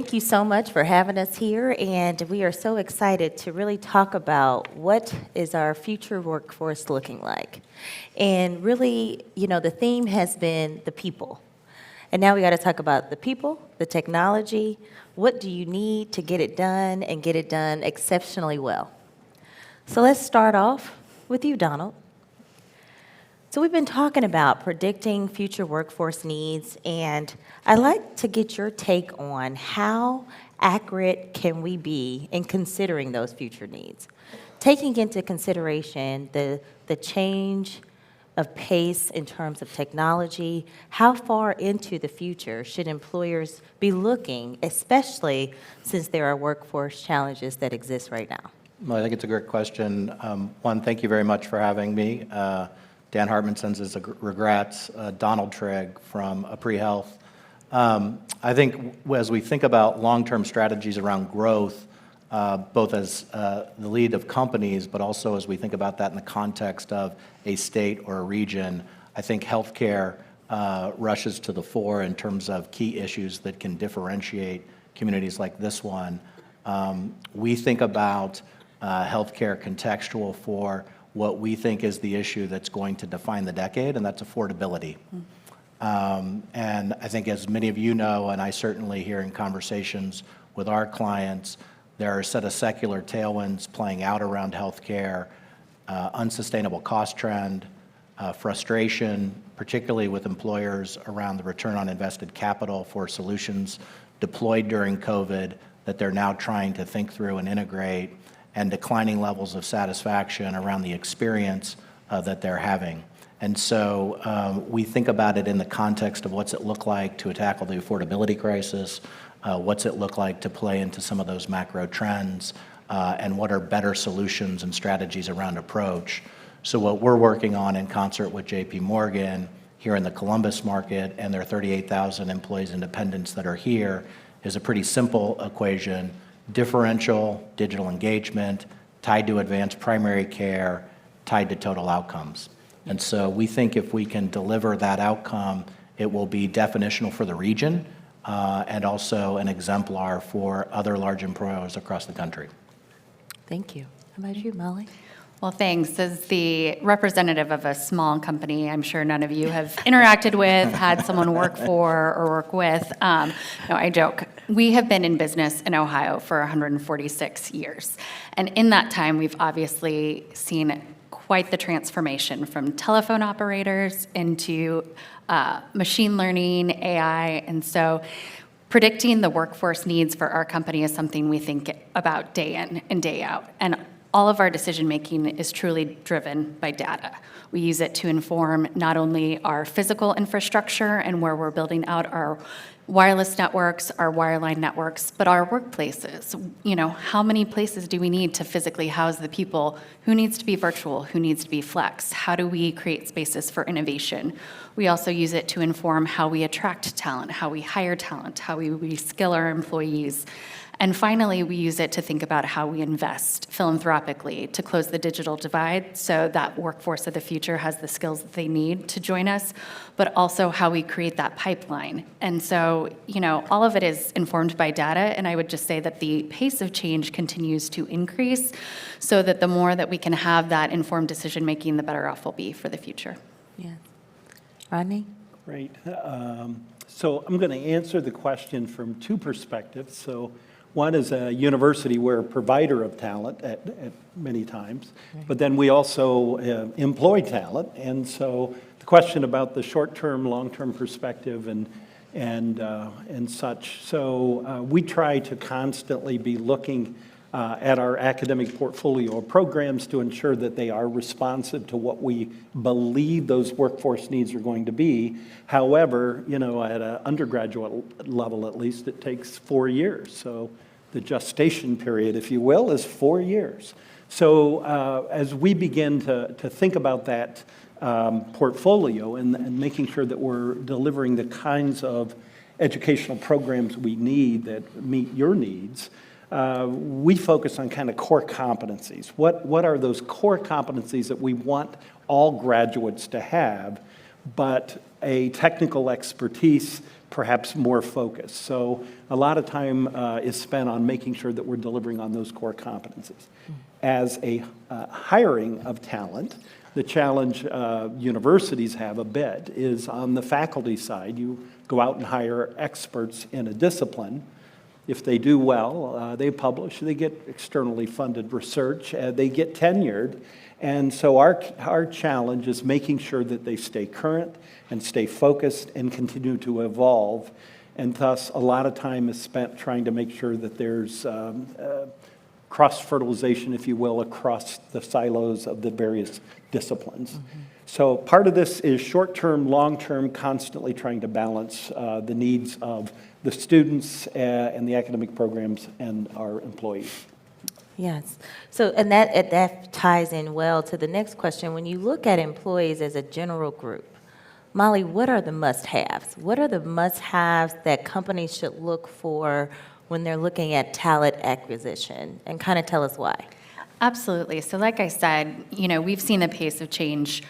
thank you so much for having us here, and we are so excited to really talk about what is our future workforce looking like. And really, the theme has been the people. And now we got to talk about the people, the technology, what do you need to get it done and get it done exceptionally well. So let's start off with you, Donald. So we've been talking about predicting future workforce needs, and I'd like to get your take on how accurate can we be in considering those future needs, taking into consideration the change of pace in terms of technology. How far into the future should employers be looking, especially since there are workforce challenges that exist right now? Well, I think it's a great question. One, thank you very much for having me. Dan Hartman sends his regrets. Donald Trigg from Apree Health. I think as we think about long-term strategies around growth, both as the lead of companies, but also as we think about that in the context of a state or a region, I think healthcare rushes to the fore in terms of key issues that can differentiate communities like this one. We think about healthcare contextual for what we think is the issue that's going to define the decade, and that's affordability. And I think as many of you know, and I certainly hear in conversations with our clients, there are a set of secular tailwinds playing out around healthcare, unsustainable cost trend, frustration, particularly with employers around the return on invested capital for solutions deployed during COVID that they're now trying to think through and integrate, and declining levels of satisfaction around the experience that they're having. And so we think about it in the context of what's it look like to tackle the affordability crisis, what's it look like to play into some of those macro trends, and what are better solutions and strategies around approach. So what we're working on in concert with JP Morgan here in the Columbus market and their 38,000 employees and dependents that are here is a pretty simple equation: differential digital engagement tied to advanced primary care, tied to total outcomes. And so we think if we can deliver that outcome, it will be definitional for the region and also an exemplar for other large employers across the country. Thank you. How about you, Molly? Well, thanks. As the representative of a small company, I'm sure none of you have interacted with, had someone work for, or work with. No, I joke. We have been in business in Ohio for 146 years. And in that time, we've obviously seen quite the transformation from telephone operators into machine learning, AI. And so predicting the workforce needs for our company is something we think about day in and day out. And all of our decision-making is truly driven by data. We use it to inform not only our physical infrastructure and where we're building out our wireless networks, our wireline networks, but our workplaces. How many places do we need to physically house the people? Who needs to be virtual? Who needs to be flex? How do we create spaces for innovation? We also use it to inform how we attract talent, how we hire talent, how we reskill our employees. And finally, we use it to think about how we invest philanthropically to close the digital divide so that workforce of the future has the skills that they need to join us, but also how we create that pipeline. And so, all of it is informed by data, and I would just say that the pace of change continues to increase so that the more that we can have that informed decision-making, the better off we'll be for the future. Yeah. Rodney? Great. So I'm going to answer the question from two perspectives. So one is a university. We're a provider of talent at many times, but then we also employ talent. And so the question about the short-term, long-term perspective and such. So we try to constantly be looking at our academic portfolio of programs to ensure that they are responsive to what we believe those workforce needs are going to be. However, at an undergraduate level at least, it takes 4 years. So the gestation period, if you will, is 4 years. So as we begin to think about that portfolio and making sure that we're delivering the kinds of educational programs we need that meet your needs, we focus on kind of core competencies. What are those core competencies that we want all graduates to have, but a technical expertise, perhaps more focused. So a lot of time is spent on making sure that we're delivering on those core competencies. As a hiring of talent, the challenge universities have a bit is on the faculty side. You go out and hire experts in a discipline. If they do well, they publish, they get externally funded research, they get tenured. And so our challenge is making sure that they stay current and stay focused and continue to evolve. And thus, a lot of time is spent trying to make sure that there's cross-fertilization, if you will, across the silos of the various disciplines. So part of this is short-term, long-term, constantly trying to balance the needs of the students and the academic programs and our employees. Yes. So, and that ties in well to the next question. When you look at employees as a general group, Molly, what are the must-haves? What are the must-haves that companies should look for when they're looking at talent acquisition? And kind of tell us why. Absolutely. So like I said, we've seen the pace of change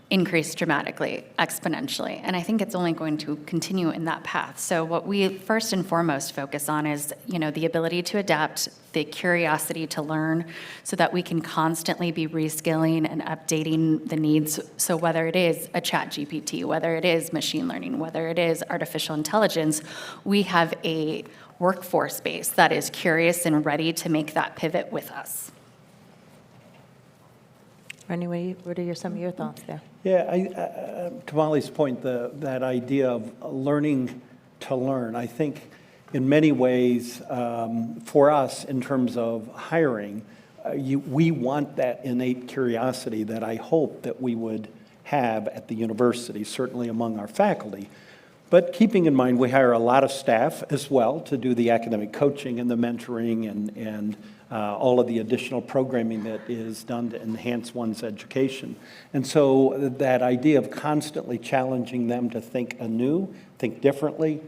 increase dramatically, exponentially, and I think it's only going to continue in that path. So what we first and foremost focus on is, the ability to adapt, the curiosity to learn, so that we can constantly be reskilling and updating the needs. So whether it is a chat GPT, whether it is machine learning, whether it is artificial intelligence, we have a workforce base that is curious and ready to make that pivot with us. Rodney, what are some of your thoughts there? Yeah, to Molly's point, that idea of learning to learn, I think in many ways, for us in terms of hiring, we want that innate curiosity that I hope that we would have at the university, certainly among our faculty. But keeping in mind, we hire a lot of staff as well to do the academic coaching and the mentoring and all of the additional programming that is done to enhance one's education. And so that idea of constantly challenging them to think anew, think differently,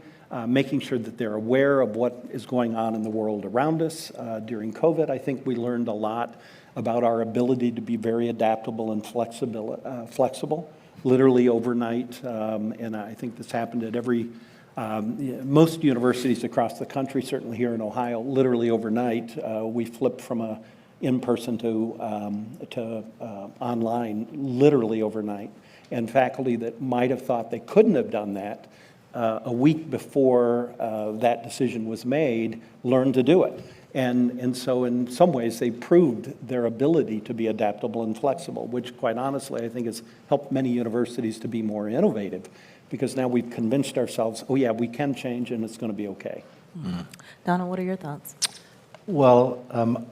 making sure that they're aware of what is going on in the world around us. During COVID, I think we learned a lot about our ability to be very adaptable and flexible, literally overnight. And I think this happened at most universities across the country, certainly here in Ohio, literally overnight. We flipped from a in-person to online literally overnight. And faculty that might have thought they couldn't have done that a week before that decision was made learned to do it. And so in some ways they proved their ability to be adaptable and flexible, which quite honestly I think has helped many universities to be more innovative, because now we've convinced ourselves, oh yeah, we can change and it's going to be okay. Donald, what are your thoughts? Well,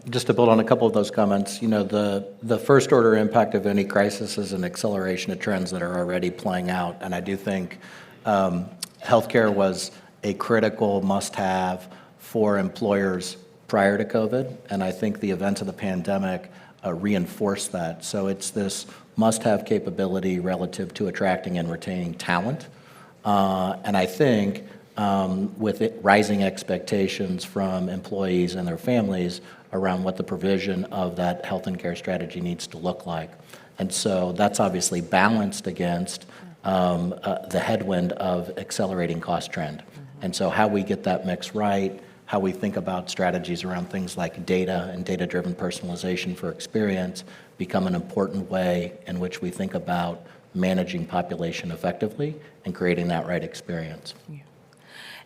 just to build on a couple of those comments, the first order impact of any crisis is an acceleration of trends that are already playing out. And I do think healthcare was a critical must-have for employers prior to COVID. And I think the events of the pandemic reinforced that. So it's this must-have capability relative to attracting and retaining talent. And I think with rising expectations from employees and their families around what the provision of that health and care strategy needs to look like. And so that's obviously balanced against the headwind of accelerating cost trend. And so how we get that mix right, how we think about strategies around things like data and data-driven personalization for experience become an important way in which we think about managing population effectively and creating that right experience. Yeah.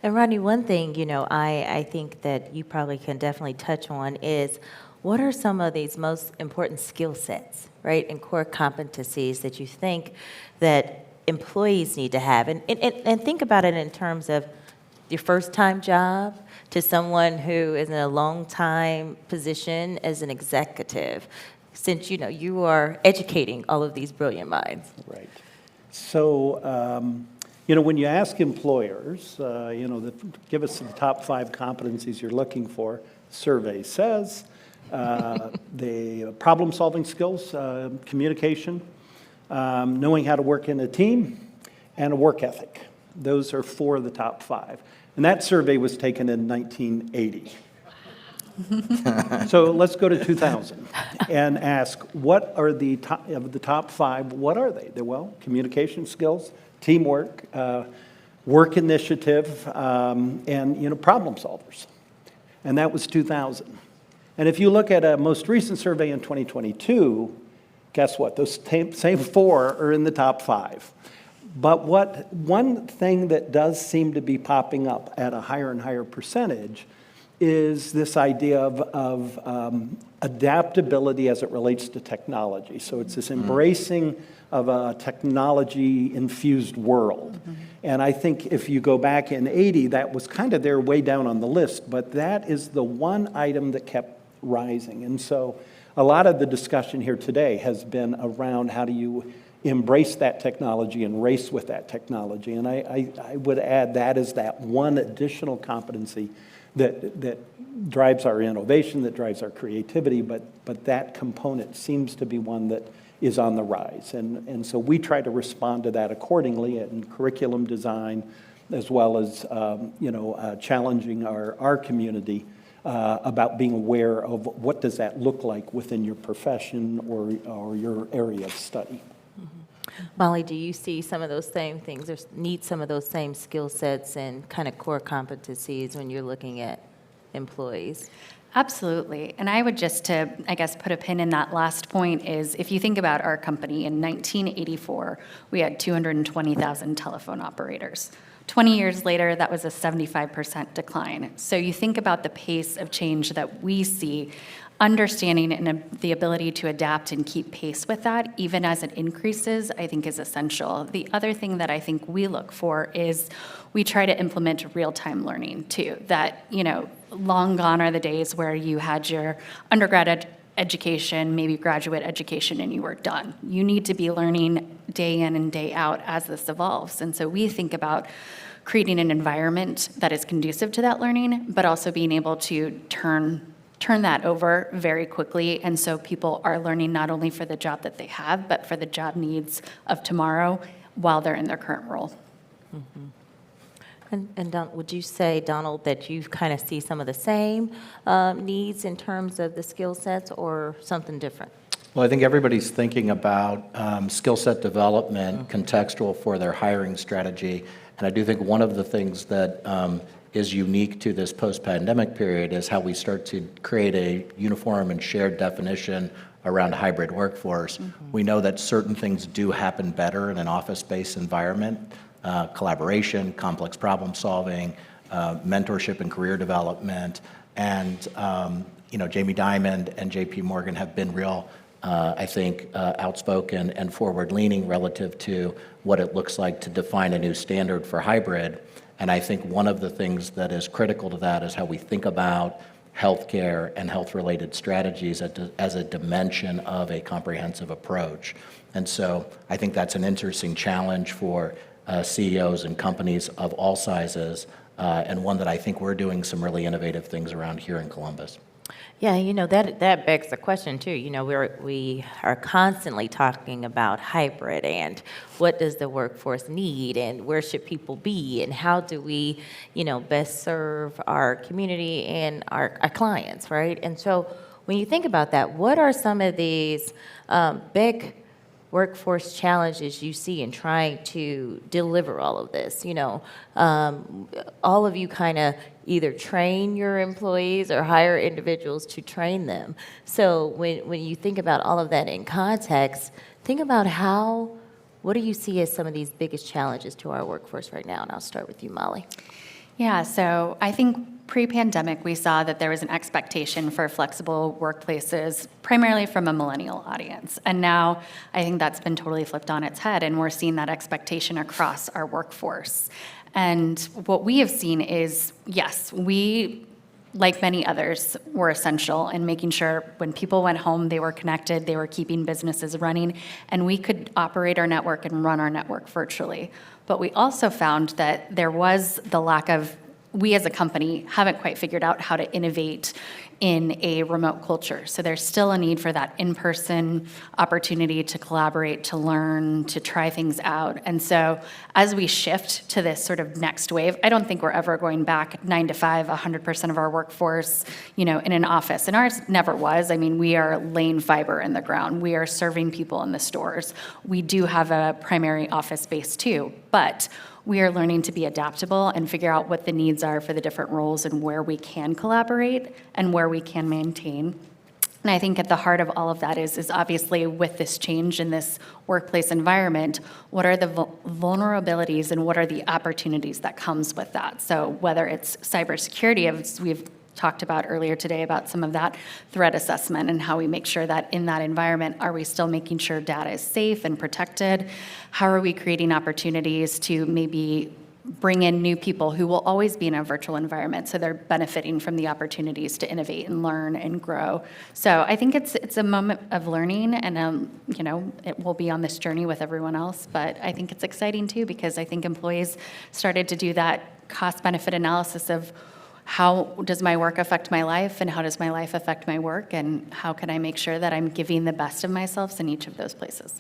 And Rodney, one thing, I think that you probably can definitely touch on is what are some of these most important skill sets, right, and core competencies that you think that employees need to have? And think about it in terms of your first-time job to someone who is in a long-time position as an executive, since, you are educating all of these brilliant minds. Right. So, when you ask employers, give us the top 5 competencies you're looking for, survey says the problem-solving skills, communication, knowing how to work in a team, and a work ethic. Those are 4 of the top 5. And that survey was taken in 1980. So let's go to 2000 and ask, what are the top 5, what are they? Well, communication skills, teamwork, work initiative, and problem solvers. And that was 2000. And if you look at a most recent survey in 2022, guess what? Those same 4 are in the top 5. But one thing that does seem to be popping up at a higher and higher percentage is this idea of adaptability as it relates to technology. So it's this embracing of a technology-infused world. And I think if you go back in 80, that was kind of there way down on the list, but that is the one item that kept rising. And so a lot of the discussion here today has been around how do you embrace that technology and race with that technology. And I would add that is that one additional competency that drives our innovation, that drives our creativity, but that component seems to be one that is on the rise. And so we try to respond to that accordingly in curriculum design, as well as challenging our community about being aware of what does that look like within your profession or your area of study. Molly, do you see some of those same things or need some of those same skill sets and kind of core competencies when you're looking at employees? Absolutely. And I would just put a pin in that last point is if you think about our company in 1984, we had 220,000 telephone operators. 20 years later, that was a 75% decline. So you think about the pace of change that we see, understanding and the ability to adapt and keep pace with that, even as it increases, I think is essential. The other thing that I think we look for is we try to implement real-time learning too. That, long gone are the days where you had your undergrad education, maybe graduate education, and you were done. You need to be learning day in and day out as this evolves. And so we think about creating an environment that is conducive to that learning, but also being able to turn that over very quickly. And so people are learning not only for the job that they have, but for the job needs of tomorrow while they're in their current role. Mm-hmm. And would you say, Donald, that you kind of see some of the same needs in terms of the skill sets or something different? Well, I think everybody's thinking about skill set development, contextual for their hiring strategy. And I do think one of the things that is unique to this post-pandemic period is how we start to create a uniform and shared definition around hybrid workforce. We know that certain things do happen better in an office-based environment. Collaboration, complex problem solving, mentorship and career development. And, Jamie Dimon and JP Morgan have been real, outspoken and forward-leaning relative to what it looks like to define a new standard for hybrid. And I think one of the things that is critical to that is how we think about healthcare and health-related strategies as a dimension of a comprehensive approach. And so I think that's an interesting challenge for CEOs and companies of all sizes, and one that I think we're doing some really innovative things around here in Columbus. Yeah, that begs the question too. We are constantly talking about hybrid and what does the workforce need and where should people be and how do we, best serve our community and our clients, right? And so when you think about that, what are some of these big workforce challenges you see in trying to deliver all of this? All of you kind of either train your employees or hire individuals to train them. So when you think about all of that in context, think about what do you see as some of these biggest challenges to our workforce right now? And I'll start with you, Molly. Yeah, so I think pre-pandemic, we saw that there was an expectation for flexible workplaces, primarily from a millennial audience. And now I think that's been totally flipped on its head, and we're seeing that expectation across our workforce. And what we have seen is, yes, we, like many others, were essential in making sure when people went home, they were connected, they were keeping businesses running, and we could operate our network and run our network virtually. But we also found that there was the lack of, we as a company haven't quite figured out how to innovate in a remote culture. So there's still a need for that in-person opportunity to collaborate, to learn, to try things out. And so as we shift to this sort of next wave, I don't think we're ever going back 9 to 5, 100% of our workforce, in an office. And ours never was. I mean, we are laying fiber in the ground. We are serving people in the stores. We do have a primary office space too, but we are learning to be adaptable and figure out what the needs are for the different roles and where we can collaborate and where we can maintain. And I think at the heart of all of that is obviously with this change in this workplace environment, what are the vulnerabilities and what are the opportunities that comes with that? So whether it's cybersecurity, as we've talked about earlier today about some of that threat assessment and how we make sure that in that environment, are we still making sure data is safe and protected? How are we creating opportunities to maybe bring in new people who will always be in a virtual environment, so they're benefiting from the opportunities to innovate and learn and grow. So I think it's a moment of learning, and it will be on this journey with everyone else. But I think it's exciting too, because I think employees started to do that cost-benefit analysis of how does my work affect my life, and how does my life affect my work, and how can I make sure that I'm giving the best of myself in each of those places.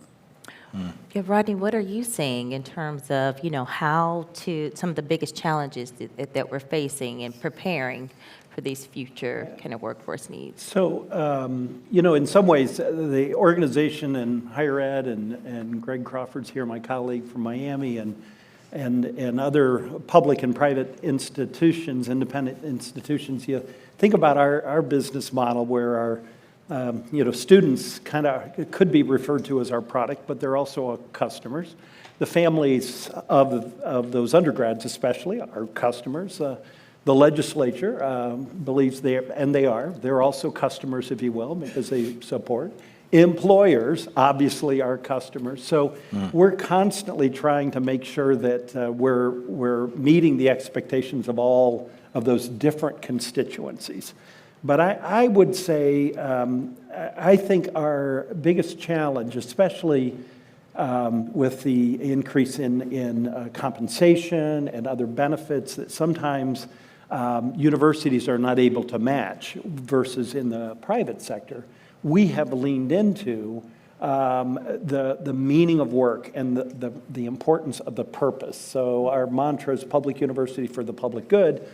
Yeah, Rodney, what are you seeing in terms of, how to, some of the biggest challenges that we're facing and preparing for these future kind of workforce needs? So, in some ways, the organization in higher ed, and Greg Crawford's here, my colleague from Miami, and other public and private institutions, independent institutions, you think about our business model where our students kind of could be referred to as our product, but they're also our customers. The families of those undergrads especially are customers. The legislature believes they're also customers, if you will, because they support. Employers obviously are customers. So we're constantly trying to make sure that we're meeting the expectations of all of those different constituencies. But I would say, I think our biggest challenge, especially with the increase in compensation and other benefits that sometimes universities are not able to match versus in the private sector, we have leaned into the meaning of work and the importance of the purpose. So our mantra is public university for the public good.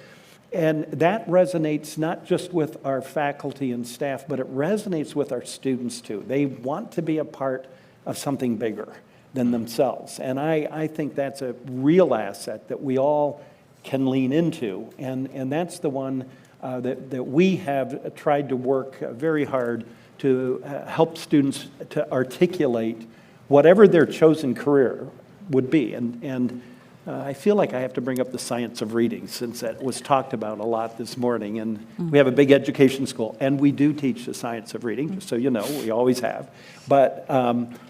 And that resonates not just with our faculty and staff, but it resonates with our students too. They want to be a part of something bigger than themselves. And I think that's a real asset that we all can lean into. And that's the one that we have tried to work very hard to help students to articulate whatever their chosen career would be. And I feel like I have to bring up the science of reading, since that was talked about a lot this morning. And we have a big education school, and we do teach the science of reading, just so you know, we always have. But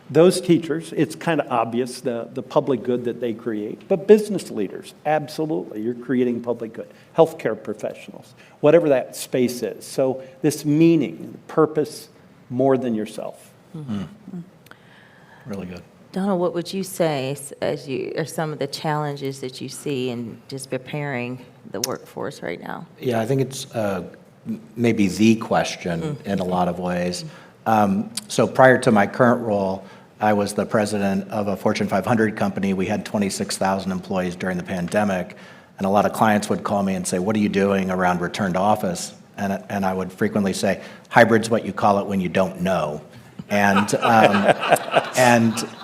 those teachers, it's kind of obvious, the public good that they create. But business leaders, absolutely, you're creating public good. Healthcare professionals, whatever that space is. So this meaning, purpose, more than yourself. Really good. Donald, what would you say are some of the challenges that you see in just preparing the workforce right now? Yeah, I think it's maybe the question in a lot of ways. So prior to my current role, I was the president of a Fortune 500 company. We had 26,000 employees during the pandemic, and a lot of clients would call me and say, "What are you doing around return to office?" And I would frequently say, "Hybrid's what you call it when you don't know." And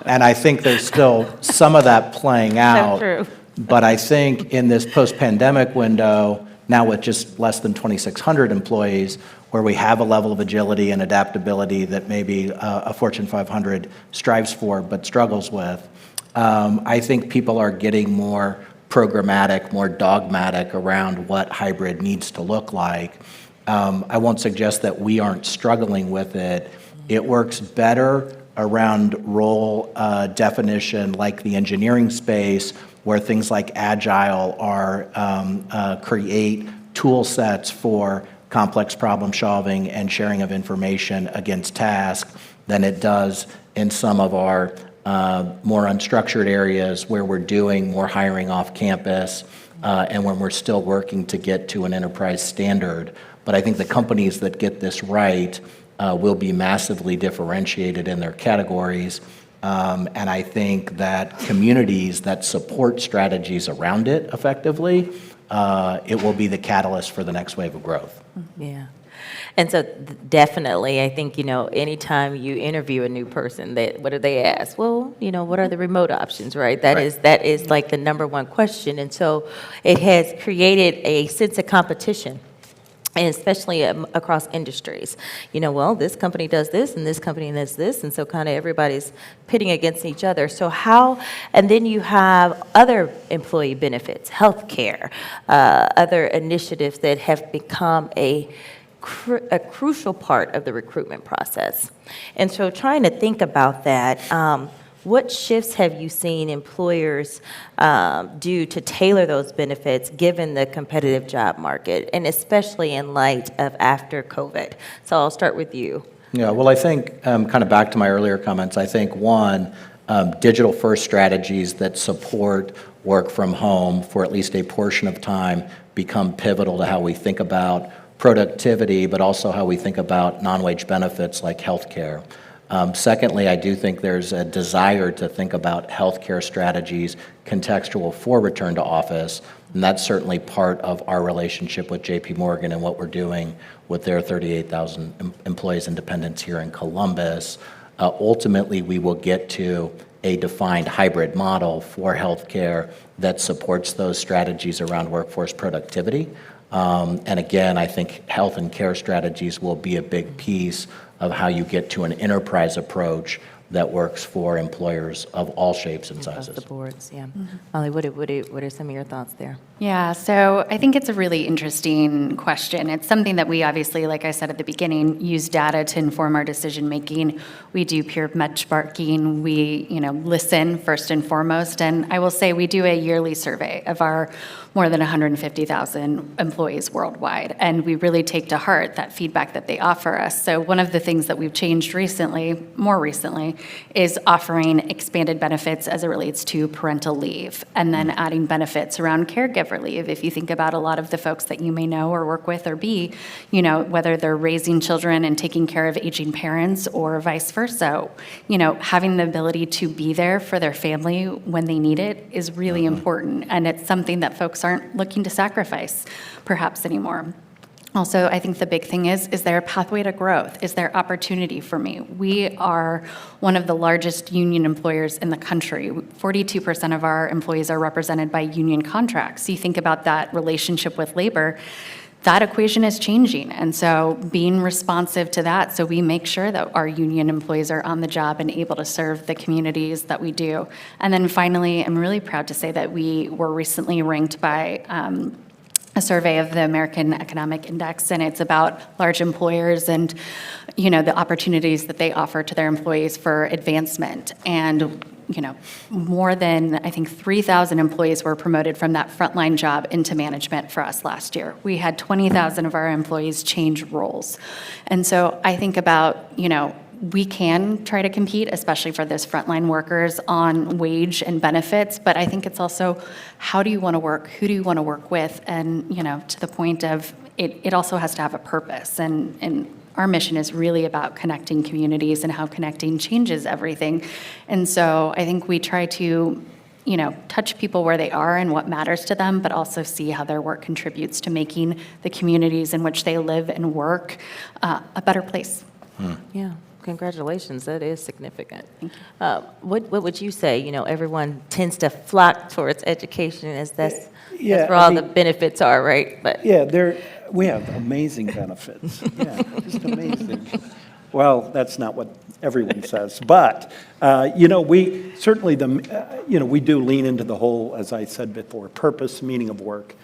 I think there's still some of that playing out. So true. But I think in this post-pandemic window, now with just less than 2,600 employees, where we have a level of agility and adaptability that maybe a Fortune 500 strives for but struggles with, I think people are getting more programmatic, more dogmatic around what hybrid needs to look like. I won't suggest that we aren't struggling with it. It works better around role definition, like the engineering space, where things like Agile are create tool sets for complex problem solving and sharing of information against tasks, than it does in some of our more unstructured areas where we're doing more hiring off campus and when we're still working to get to an enterprise standard. But I think the companies that get this right will be massively differentiated in their categories. And I think that communities that support strategies around it effectively, it will be the catalyst for the next wave of growth. Yeah. And so definitely, I think, anytime you interview a new person, what do they ask? Well, what are the remote options, right? That is like the number one question. And so it has created a sense of competition, and especially across industries. Well, this company does this and this company does this, and so kind of everybody's pitting against each other. So and then you have other employee benefits, healthcare, other initiatives that have become a crucial part of the recruitment process. And so trying to think about that, what shifts have you seen employers do to tailor those benefits given the competitive job market, and especially in light of after COVID? So I'll start with you. Yeah, well, I think, kind of back to my earlier comments, I think one, digital-first strategies that support work from home for at least a portion of time become pivotal to how we think about productivity, but also how we think about non-wage benefits like healthcare. Secondly, I do think there's a desire to think about healthcare strategies contextual for return to office, and that's certainly part of our relationship with JP Morgan and what we're doing with their 38,000 employees and dependents here in Columbus. Ultimately, we will get to a defined hybrid model for healthcare that supports those strategies around workforce productivity. And again, I think health and care strategies will be a big piece of how you get to an enterprise approach that works for employers of all shapes and sizes. Across the boards, yeah. Molly, what are some of your thoughts there? Yeah, so I think it's a really interesting question. It's something that we obviously, like I said at the beginning, use data to inform our decision making. We do peer benchmarking. We, listen first and foremost. And I will say we do a yearly survey of our more than 150,000 employees worldwide. And we really take to heart that feedback that they offer us. So one of the things that we've changed more recently, is offering expanded benefits as it relates to parental leave, and then adding benefits around caregiver leave. If you think about a lot of the folks that you may know or work with or be, whether they're raising children and taking care of aging parents or vice versa, having the ability to be there for their family when they need it is really important. And it's something that folks aren't looking to sacrifice perhaps anymore. Also, I think the big thing is there a pathway to growth? Is there opportunity for me? We are one of the largest union employers in the country. 42% of our employees are represented by union contracts. So you think about that relationship with labor, that equation is changing. And so being responsive to that, so we make sure that our union employees are on the job and able to serve the communities that we do. And then finally, I'm really proud to say that we were recently ranked by a survey of the American Economic Index, and it's about large employers and, the opportunities that they offer to their employees for advancement. And, more than, I think, 3,000 employees were promoted from that frontline job into management for us last year. We had 20,000 of our employees change roles. And so I think about, we can try to compete, especially for those frontline workers, on wage and benefits, but I think it's also how do you want to work, who do you want to work with, and to the point of it also has to have a purpose, and our mission is really about connecting communities and how connecting changes everything. And so I think we try to touch people where they are and what matters to them, but also see how their work contributes to making the communities in which they live and work a better place. Yeah. Congratulations, that is significant. What would you say? Everyone tends to flock towards education as that's where all the benefits are, right? But yeah, we have amazing benefits. Yeah, just amazing. Well, that's not what everyone says, but we certainly we do lean into the whole, as I said before, purpose, meaning of work.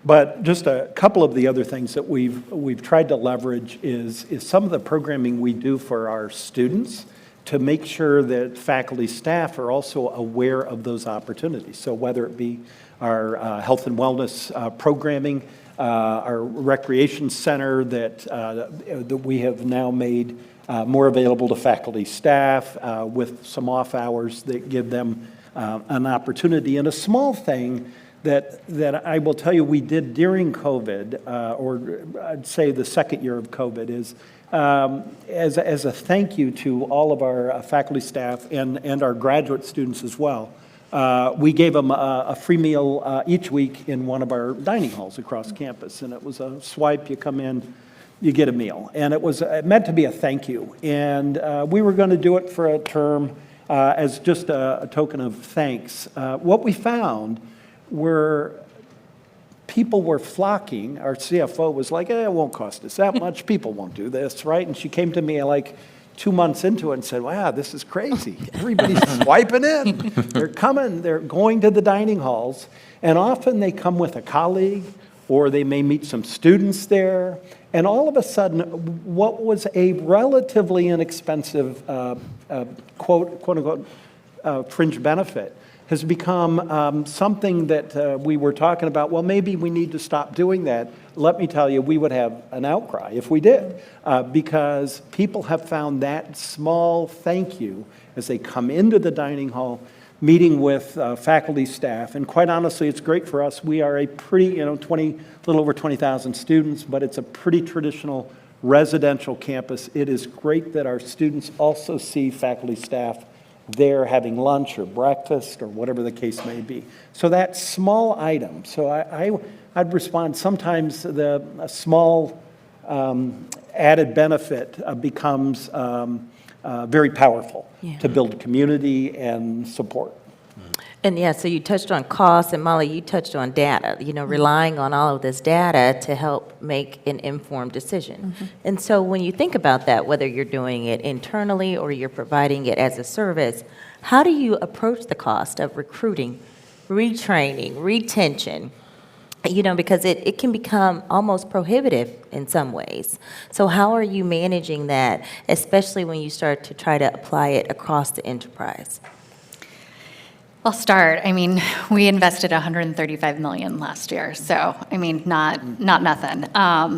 But just a couple of the other things that we've tried to leverage is some of the programming we do for our students to make sure that faculty staff are also aware of those opportunities. So whether it be our health and wellness programming, our recreation center that we have now made more available to faculty staff with some off hours that give them an opportunity. And a small thing that I will tell you we did during COVID, or I'd say the second year of COVID, is as a thank you to all of our faculty, staff, and our graduate students as well. We gave them a free meal each week in one of our dining halls across campus, and it was a swipe, you come in, you get a meal. And it was meant to be a thank you. And we were going to do it for a term as just a token of thanks. What we found were people were flocking. Our CFO was like, it won't cost us that much. People won't do this, right? And she came to me like 2 months into it and said, wow, this is crazy. Everybody's swiping in. They're coming. They're going to the dining halls. And often they come with a colleague, or they may meet some students there. And all of a sudden, what was a relatively inexpensive, quote unquote, fringe benefit has become something that we were talking about, well, maybe we need to stop doing that. Let me tell you, we would have an outcry if we did, because people have found that small thank you as they come into the dining hall, meeting with faculty, staff, and quite honestly, it's great for us. We are a pretty, a little over 20,000 students, but it's a pretty traditional residential campus. It is great that our students also see faculty, staff there having lunch or breakfast or whatever the case may be. So that small item, so I'd respond, sometimes a small added benefit becomes very powerful to build community and support. And yeah, so you touched on cost, and Molly, you touched on data, relying on all of this data to help make an informed decision. And so when you think about that, whether you're doing it internally or you're providing it as a service, how do you approach the cost of recruiting, retraining, retention? Because it can become almost prohibitive in some ways. So how are you managing that, especially when you start to try to apply it across the enterprise? I'll start. We invested $135 million last year, so not nothing.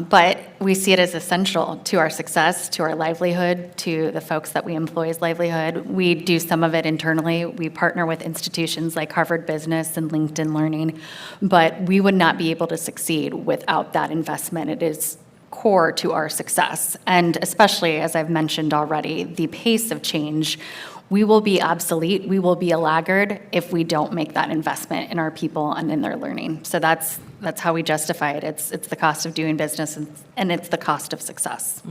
But we see it as essential to our success, to our livelihood, to the folks that we employ's livelihood. We do some of it internally. We partner with institutions like Harvard Business and LinkedIn Learning, but we would not be able to succeed without that investment. It is core to our success, and especially, as I've mentioned already, the pace of change. We will be obsolete, we will be a laggard if we don't make that investment in our people and in their learning. So that's how we justify it. It's the cost of doing business, and it's the cost of success.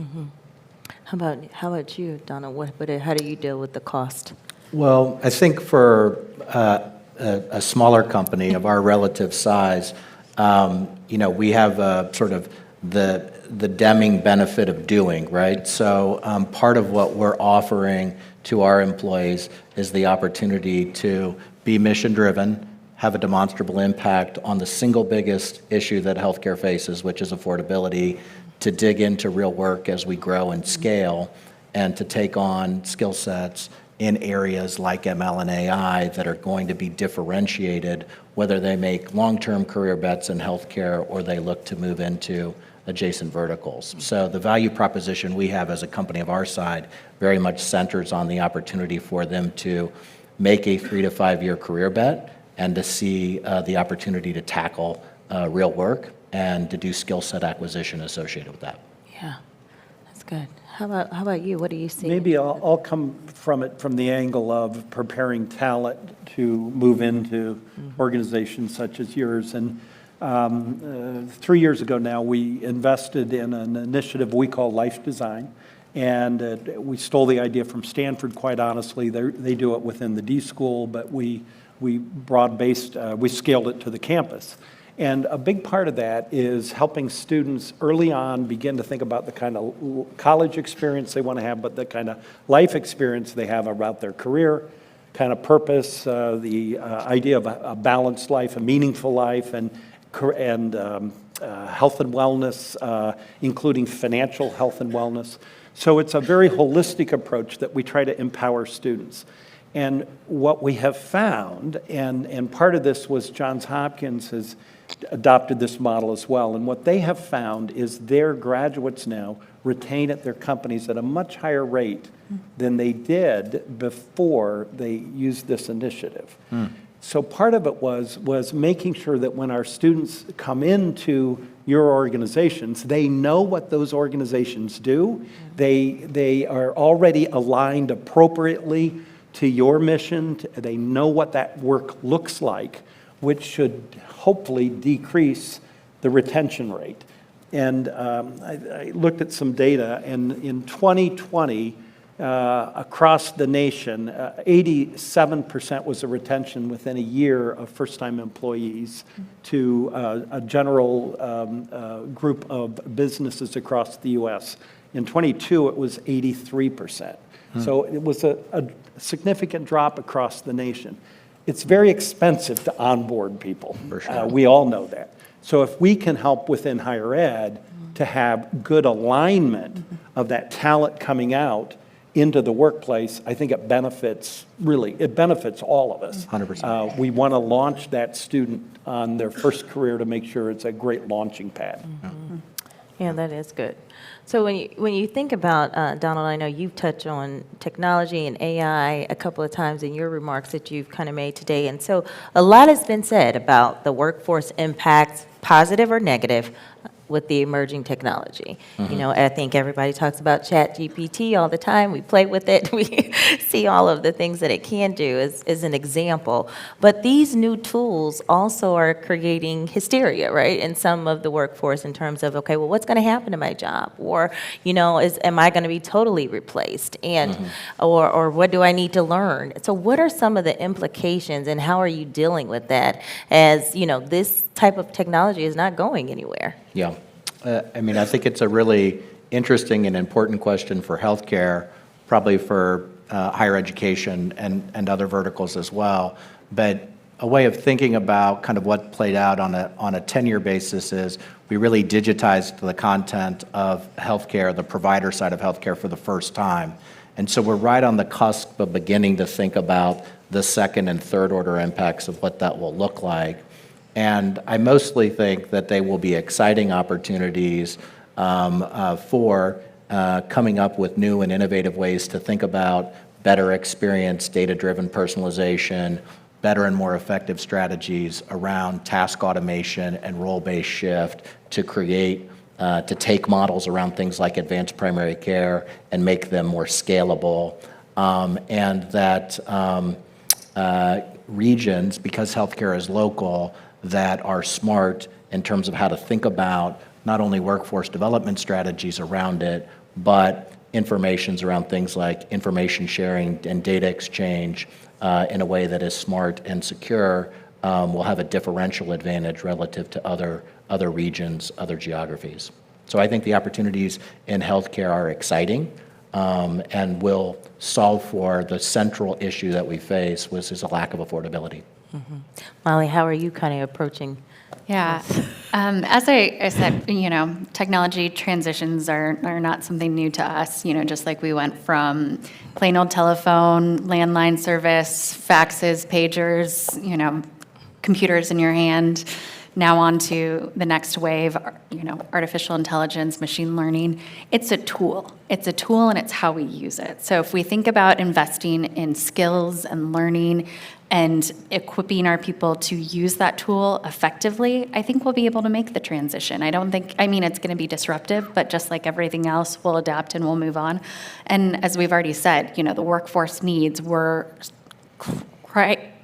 How about you, Donna? How do you deal with the cost? Well, I think for a smaller company of our relative size, we have sort of the Deming benefit of doing, right? So part of what we're offering to our employees is the opportunity to be mission-driven, have a demonstrable impact on the single biggest issue that healthcare faces, which is affordability, to dig into real work as we grow and scale, and to take on skill sets in areas like ML and AI that are going to be differentiated, whether they make long-term career bets in healthcare or they look to move into adjacent verticals. So the value proposition we have as a company of our side very much centers on the opportunity for them to make a 3 to 5 year career bet and to see the opportunity to tackle real work and to do skill set acquisition associated with that. Yeah, that's good. How about you? What do you see? Maybe I'll come from it from the angle of preparing talent to move into organizations such as yours. And 3 years ago now, we invested in an initiative we call Life Design. And we stole the idea from Stanford, quite honestly. They do it within the D school, but we broad-based, we scaled it to the campus. And a big part of that is helping students early on begin to think about the kind of college experience they want to have, but the kind of life experience they have about their career, kind of purpose, the idea of a balanced life, a meaningful life, and health and wellness, including financial health and wellness. So it's a very holistic approach that we try to empower students. And what we have found, and part of this was Johns Hopkins has adopted this model as well, and what they have found is their graduates now retain at their companies at a much higher rate than they did before they used this initiative. So part of it was making sure that when our students come into your organizations, they know what those organizations do. They are already aligned appropriately to your mission. They know what that work looks like, which should hopefully decrease the retention rate. And I looked at some data, and in 2020, across the nation, 87% was the retention within a year of first-time employees to a general group of businesses across the U.S. In 22, it was 83%. So it was a significant drop across the nation. It's very expensive to onboard people. For sure. We all know that. So if we can help within higher ed to have good alignment of that talent coming out into the workplace, I think it benefits all of us. 100%. We want to launch that student on their first career to make sure it's a great launching pad. Yeah, that is good. So when you think about, Donald, I know you've touched on technology and AI a couple of times in your remarks that you've kind of made today. And so a lot has been said about the workforce impacts, positive or negative, with the emerging technology. You know, I think everybody talks about ChatGPT all the time. We play with it. We see all of the things that it can do as an example. But these new tools also are creating hysteria, right, in some of the workforce in terms of, okay, well, what's going to happen to my job? Or, you know, am I going to be totally replaced? And, or what do I need to learn? So what are some of the implications and how are you dealing with that as, you know, this type of technology is not going anywhere? Yeah. I mean, I think it's a really interesting and important question for healthcare, probably for higher education and other verticals as well. But a way of thinking about kind of what played out on a 10-year basis is we really digitized the content of healthcare, the provider side of healthcare, for the first time. And so we're right on the cusp of beginning to think about the second and third order impacts of what that will look like. And I mostly think that they will be exciting opportunities for coming up with new and innovative ways to think about better experience, data-driven personalization, better and more effective strategies around task automation and role-based shift to create, to take models around things like advanced primary care and make them more scalable. And that regions, because healthcare is local, that are smart in terms of how to think about not only workforce development strategies around it, but informations around things like information sharing and data exchange in a way that is smart and secure, will have a differential advantage relative to other regions, other geographies. So I think the opportunities in healthcare are exciting and will solve for the central issue that we face, which is a lack of affordability. Molly, how are you kind of approaching? Yeah. As I said, you know, technology transitions are not something new to us, you know, just like we went from plain old telephone, landline service, faxes, pagers, you know, computers in your hand, now on to the next wave, you know, artificial intelligence, machine learning. It's a tool. It's a tool and it's how we use it. So if we think about investing in skills and learning and equipping our people to use that tool effectively, I think we'll be able to make the transition. I mean, it's going to be disruptive, but just like everything else, we'll adapt and we'll move on. And as we've already said, you know, the workforce needs, we're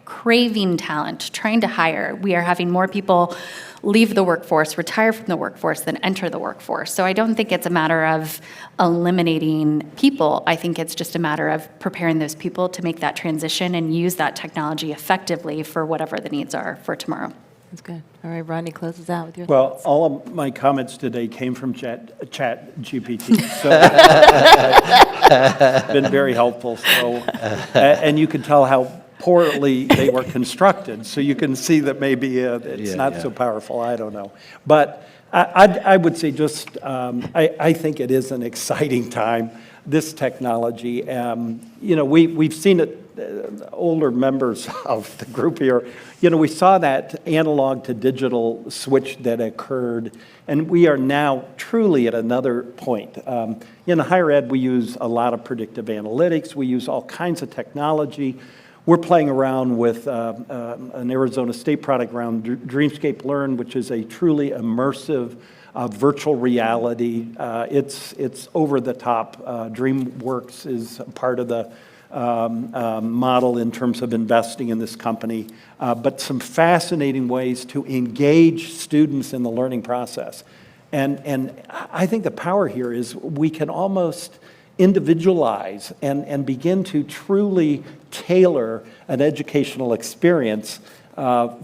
craving talent, trying to hire. We are having more people leave the workforce, retire from the workforce than enter the workforce. So I don't think it's a matter of eliminating people. I think it's just a matter of preparing those people to make that transition and use that technology effectively for whatever the needs are for tomorrow. That's good. All right, Rodney closes out with your Well, thoughts. all of my comments today came from Chat GPT, so it's been very helpful. So, and you can tell how poorly they were constructed, so you can see that maybe it's not so powerful. I don't know, but I would say just I think it is an exciting time. This technology, you know, we've seen it. Older members of the group here, you know, we saw that analog to digital switch that occurred, and we are now truly at another point. In higher ed, we use a lot of predictive analytics. We use all kinds of technology. we're playing around with an Arizona State product around Dreamscape Learn, which is a truly immersive virtual reality. It's over the top. DreamWorks is a part of the model in terms of investing in this company, but some fascinating ways to engage students in the learning process. And I think the power here is we can almost individualize and begin to truly tailor an educational experience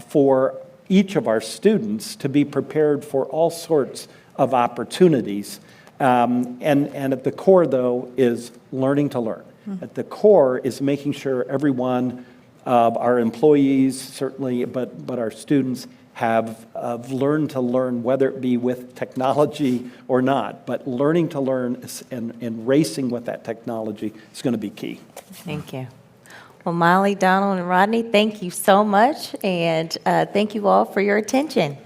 for each of our students to be prepared for all sorts of opportunities. And at the core, though, is learning to learn. At the core is making sure everyone, our employees certainly, but our students have learned to learn, whether it be with technology or not. But learning to learn and racing with that technology is going to be key. Thank you. Well, Molly, Donald, and Rodney, thank you so much, and thank you all for your attention.